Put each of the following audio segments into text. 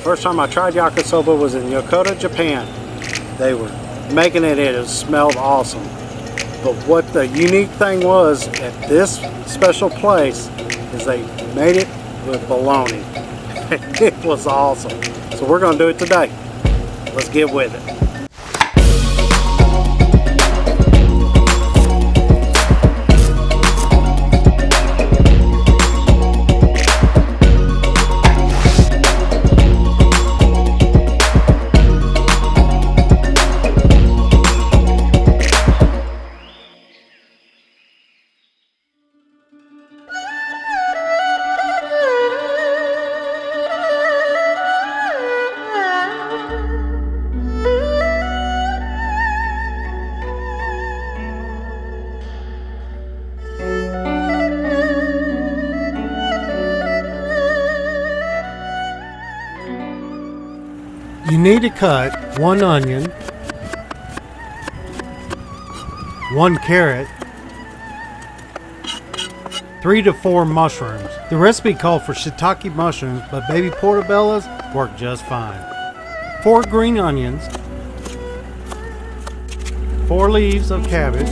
First time I tried yakisoba was in Yokota, Japan. They were making it and it smelled awesome. But what the unique thing was at this special place is they made it with bologna. It was awesome. So we're going to do it today. Let's get with it. You need to cut 1 onion, 1 carrot, 3 to 4 mushrooms. The recipe called for shiitake mushrooms, but baby portobellos work just fine. 4 green onions, 4 leaves of cabbage,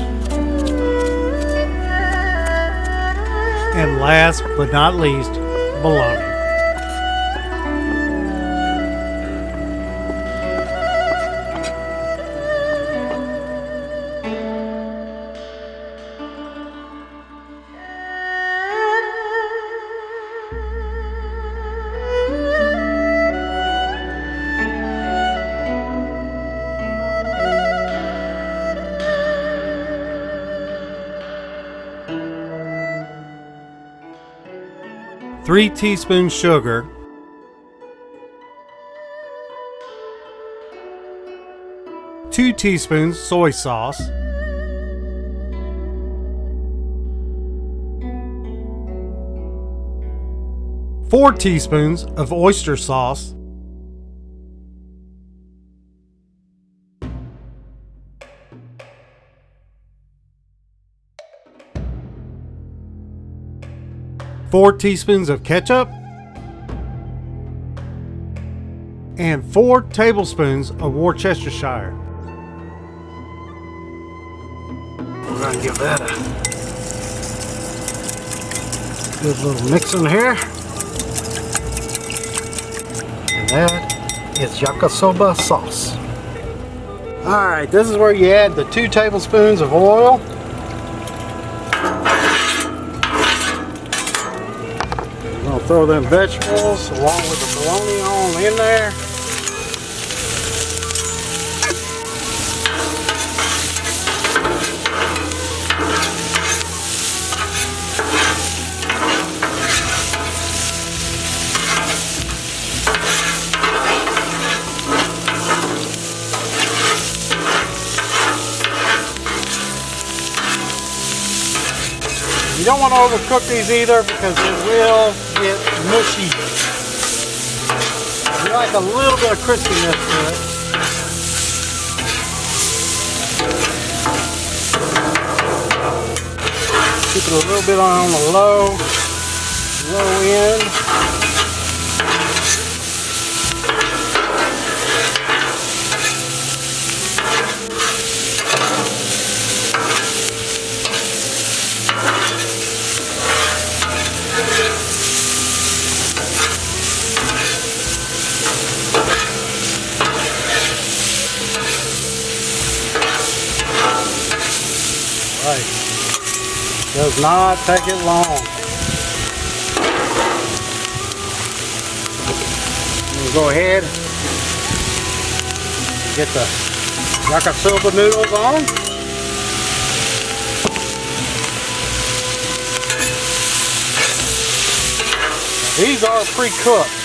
and last but not least, bologna. Three teaspoons sugar, 2 teaspoons soy sauce, 4 teaspoons of oyster sauce, 4 teaspoons of ketchup, and 4 tablespoons of Worcestershire. We're going to give that a good little mix in here. And that is yakisoba sauce. Alright, this is where you add the 2 tablespoons of oil. Throw them vegetables along with the bologna on in there. You don't want to overcook these either because it will get mushy. You like a little bit of crispiness to it. Keep it a little bit on the low end. Right. Does not take it long. We'll go ahead and get the yakisoba noodles on. These are pre-cooked.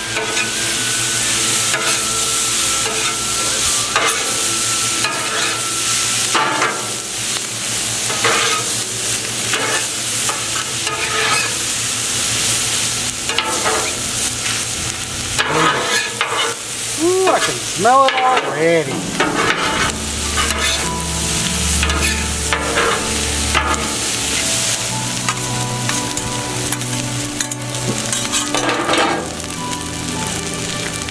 Ooh, I can smell it already.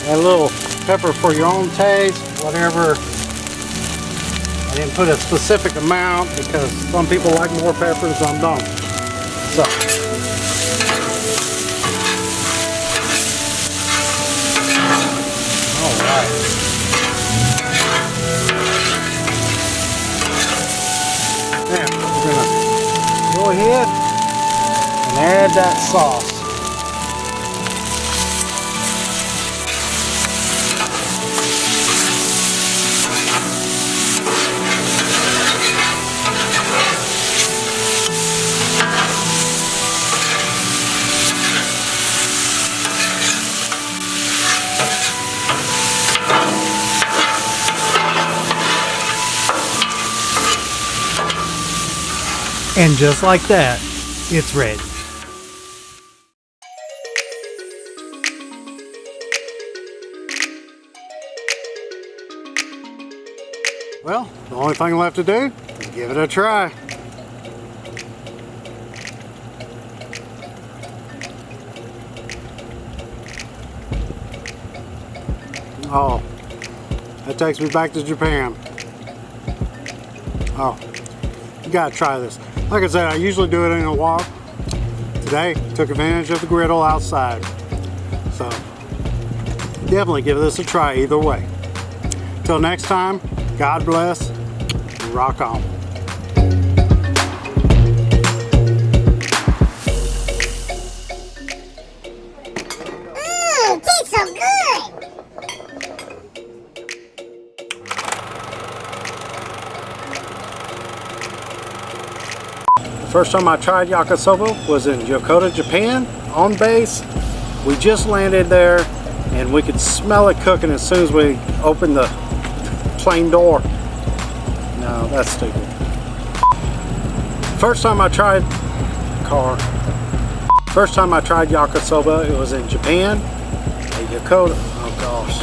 Add a little pepper for your own taste, whatever. I didn't put a specific amount because some people like more pepper and some don't. So. Alright. Now, we're going to go ahead and add that sauce. And just like that, it's ready. Well, the only thing left to do is give it a try. Oh, that takes me back to Japan. Oh, you gotta try this. Like I said, I usually do it in a walk. Today, took advantage of the griddle outside. So, definitely give this a try either way. Till next time, God bless, and rock on. Tastes so good! The first time I tried yakisoba was in Yokota, Japan, on base. We just landed there and we could smell it cooking as soon as we opened the plane door. No, that's stupid. First time I tried yakisoba, it was in Japan, at Yokota. Oh gosh.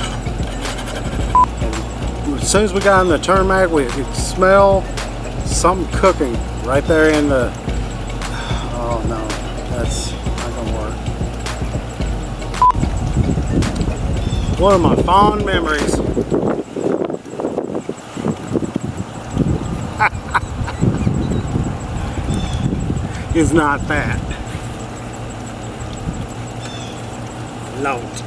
And as soon as we got in the tarmac, we could smell something cooking right there in the, oh no, that's not gonna work. One of my fond memories. Is not that. Lord.